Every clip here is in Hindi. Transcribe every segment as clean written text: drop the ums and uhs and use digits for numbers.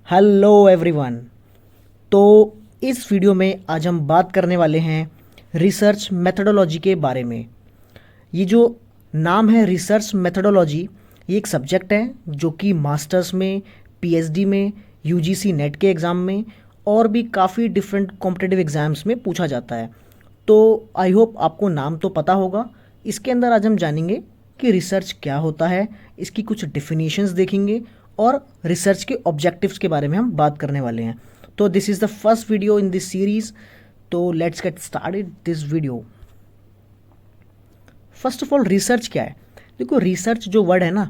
Hello everyone. तो इस वीडियो में आज हम बात करने वाले हैं रिसर्च मेथोडोलॉजी के बारे में। ये जो नाम है रिसर्च मेथोडोलॉजी, ये एक सब्जेक्ट है जो कि मास्टर्स में, पीएचडी में, यूजीसी नेट के एग्ज़ाम में और भी काफ़ी डिफरेंट कॉम्पिटिटिव एग्ज़ाम्स में पूछा जाता है। तो आई होप आपको नाम तो पता होगा। इसके अंदर आज हम जानेंगे कि रिसर्च क्या होता है, इसकी कुछ डेफिनेशंस देखेंगे और रिसर्च के ऑब्जेक्टिव्स के बारे में हम बात करने वाले हैं। तो this is the first video in this series. तो let's get started this video. First of all research क्या है? देखो, रिसर्च जो वर्ड है ना,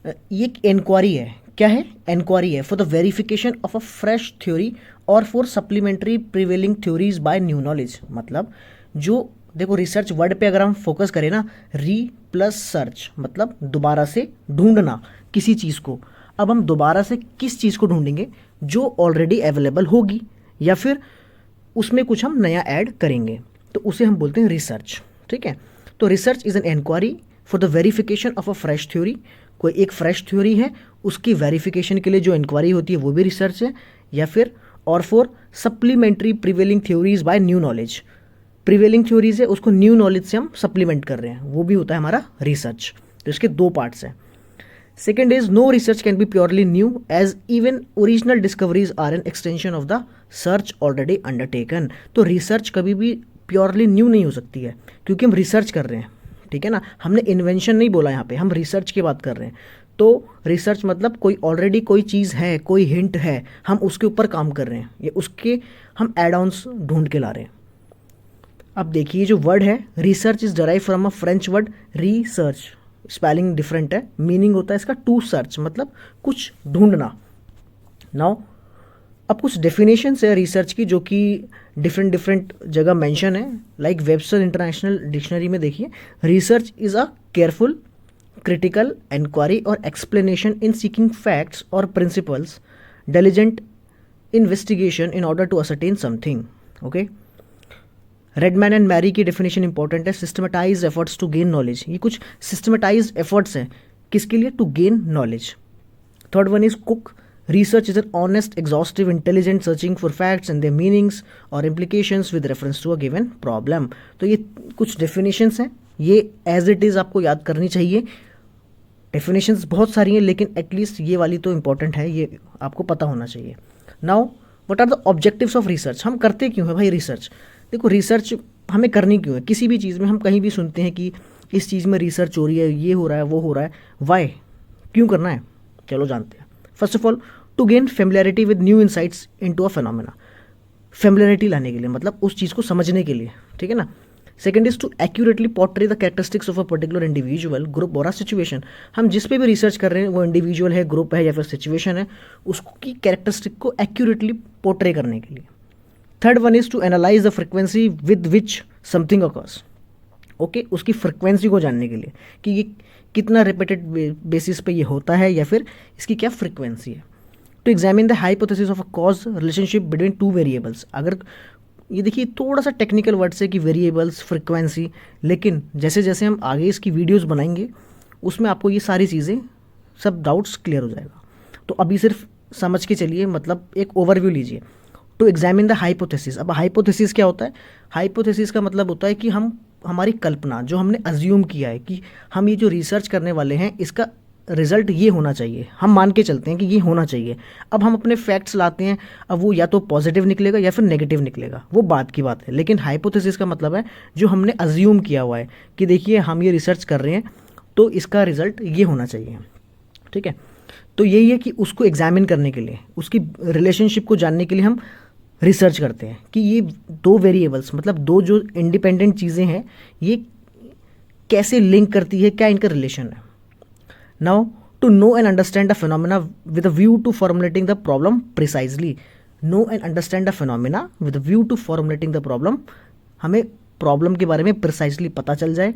ये एक इंक्वायरी है। क्या है? इंक्वायरी है for the verification of a fresh theory और for supplementary prevailing theories by new knowledge. मतलब जो देखो, रिसर्च वर्ड पे अगर हम फोकस करें ना, री प्लस सर्च मतलब दोबारा से ढूंढना किसी चीज़ को। अब हम दोबारा से किस चीज़ को ढूंढेंगे? जो ऑलरेडी अवेलेबल होगी या फिर उसमें कुछ हम नया ऐड करेंगे, तो उसे हम बोलते हैं रिसर्च। ठीक है। तो research is an inquiry for the verification of a fresh theory. कोई एक फ्रेश थ्योरी है, उसकी वेरिफिकेशन के लिए जो इंक्वायरी होती है वो भी रिसर्च है। या फिर और for supplementary prevailing theories by new knowledge. Prevailing theories है, उसको न्यू नॉलेज से हम सप्लीमेंट कर रहे हैं, वो भी होता है हमारा रिसर्च। तो इसके दो पार्ट्स हैं। Second is no research can be purely new as even original discoveries are an extension of the search already undertaken. तो रिसर्च कभी भी प्योरली न्यू नहीं हो सकती है, क्योंकि हम रिसर्च कर रहे हैं। ठीक है ना, हमने इन्वेंशन नहीं बोला यहाँ पे, हम रिसर्च की बात कर रहे हैं। तो रिसर्च मतलब कोई ऑलरेडी कोई चीज़ है, कोई हिंट है, हम उसके ऊपर काम कर रहे हैं, या उसके हम एड ऑन्स ढूंढ के ला रहे हैं। अब देखिए, जो वर्ड है research is derive from a French word research. Spelling different है, मीनिंग होता है इसका टू सर्च, मतलब कुछ ढूंढना। नाउ अब कुछ डेफिनेशंस है रिसर्च की जो कि डिफरेंट डिफरेंट जगह मेंशन है। लाइक वेबस्टर इंटरनेशनल डिक्शनरी में देखिए, research is a careful critical inquiry और एक्सप्लेनेशन इन सीकिंग फैक्ट्स और principles, diligent investigation in order to ascertain something. Okay. Redman and Mary की डेफिनेशन इंपॉर्टेंट है, systematize efforts to gain knowledge. ये कुछ सिस्टमेटाइज एफर्ट्स हैं, किसके लिए? To gain knowledge. Third one is Cook, research is an honest exhaustive intelligent searching for facts and their meanings और implications with reference to a given problem. तो ये कुछ डेफिनेशंस हैं, ये एज इट इज़ आपको याद करनी चाहिए। डेफिनेशंस बहुत सारी हैं, लेकिन एटलीस्ट ये वाली तो इंपॉर्टेंट है, ये आपको पता होना चाहिए। Now what are the objectives of research? हम करते क्यों है भाई रिसर्च? देखो, रिसर्च हमें करनी क्यों है? किसी भी चीज़ में हम कहीं भी सुनते हैं कि इस चीज़ में रिसर्च हो रही है, ये हो रहा है, वो हो रहा है। वाई? क्यों करना है? चलो जानते हैं। First of all, to gain familiarity with new insights into a phenomena. Familiarity लाने के लिए, मतलब उस चीज़ को समझने के लिए। ठीक है ना। Second is to accurately portray the characteristics of a particular individual, group और अ सिचुएशन। हम जिस पे भी रिसर्च कर रहे हैं, वो इंडिविजुअल है, ग्रुप है या फिर सिचुएशन है, उसकी कैरेक्टरिस्टिक को एक्यूरेटली पोर्ट्रे करने के लिए। Third one is to analyze the frequency with which something occurs. Okay, उसकी फ्रिक्वेंसी को जानने के लिए कि ये कितना रिपीटेड बेसिस पे ये होता है या फिर इसकी क्या फ्रिक्वेंसी है। To examine the hypothesis of a cause relationship between two variables. अगर ये देखिए, थोड़ा सा टेक्निकल वर्ड से कि वेरिएबल्स, फ्रिक्वेंसी, लेकिन जैसे जैसे हम आगे इसकी वीडियोस बनाएंगे उसमें आपको ये सारी चीज़ें, सब डाउट्स क्लियर हो जाएगा। तो अभी सिर्फ समझ के चलिए, मतलब एक ओवरव्यू लीजिए। To examine the hypothesis. अब हाइपोथेसिस क्या होता है? हाइपोथेसिस का मतलब होता है कि हम हमारी कल्पना, जो हमने अज्यूम किया है कि हम ये जो रिसर्च करने वाले हैं इसका रिजल्ट ये होना चाहिए, हम मान के चलते हैं कि ये होना चाहिए। अब हम अपने फैक्ट्स लाते हैं, अब वो या तो पॉजिटिव निकलेगा या फिर नेगेटिव निकलेगा, वो बात की बात है। लेकिन हाइपोथेसिस का मतलब है जो हमने अज्यूम किया हुआ है कि देखिए हम ये रिसर्च कर रहे हैं तो इसका रिजल्ट ये होना चाहिए। ठीक है। तो यही है कि उसको एग्जामिन करने के लिए, उसकी रिलेशनशिप को जानने के लिए हम रिसर्च करते हैं कि ये दो वेरिएबल्स, मतलब दो जो इंडिपेंडेंट चीज़ें हैं, ये कैसे लिंक करती है, क्या इनका रिलेशन है। Now to know and understand the phenomena with a view to formulating the problem precisely. Know and understand the phenomena with a view to formulating the problem. हमें प्रॉब्लम के बारे में प्रिसाइजली पता चल जाए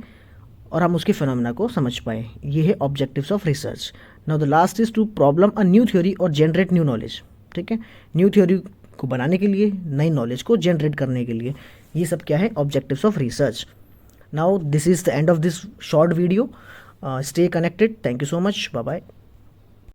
और हम उसके फिनोमेना को समझ पाए। ये है objectives of research. Now the last is to problem a new theory और जनरेट न्यू नॉलेज। ठीक है, न्यू थ्योरी को बनाने के लिए, नई नॉलेज को जनरेट करने के लिए। ये सब क्या है? Objectives of research. Now this is the end of this short video. Stay connected. Thank you so much. Bye bye.